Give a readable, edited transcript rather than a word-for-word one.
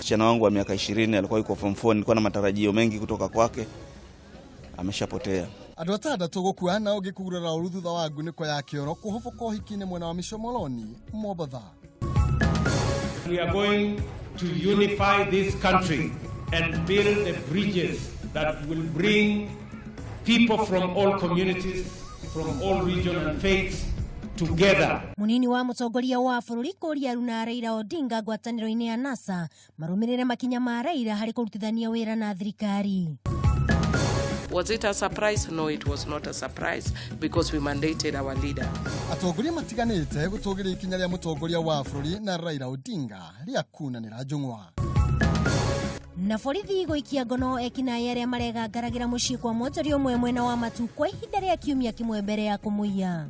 msichana wangu wa miaka 20 alikuwa yuko form 4, nilikuwa na matarajio mengi kutoka kwake. Ameshapotea. Andũ atandatũ gũkua na ũngĩ kũgurara ũru thutha wa ngunĩko ya kĩoro kũhũbũka ũhiki-inĩ mwena wa Mishomoroni, Mombatha. We are going to unify this country and build the bridges that will bring people from all communities, from all regions and faiths together. Munini wa mũtongoria wa bũrũri Kũria Runa Raila Odinga ngwatanĩro-inĩ ya NASA marũmĩrĩre makinya ma Raila harĩ kũrutithania wĩra na thirikari. Was it a surprise? No, it was not a surprise because we mandated our leader. Atongoria matiganĩte gũtũgĩria ikinya rĩa mũtongoria wa bũrũri na Raila Odinga rĩa kunanĩra njũng'wa. Na borithi gũikia ngono ekinaĩ arĩa maregangaragĩra mũciĩ kwa mũtongoria ũmwe mwena wa Matu kwa ihinda rĩa kiumia kĩmwe mbere ya kũmũiya.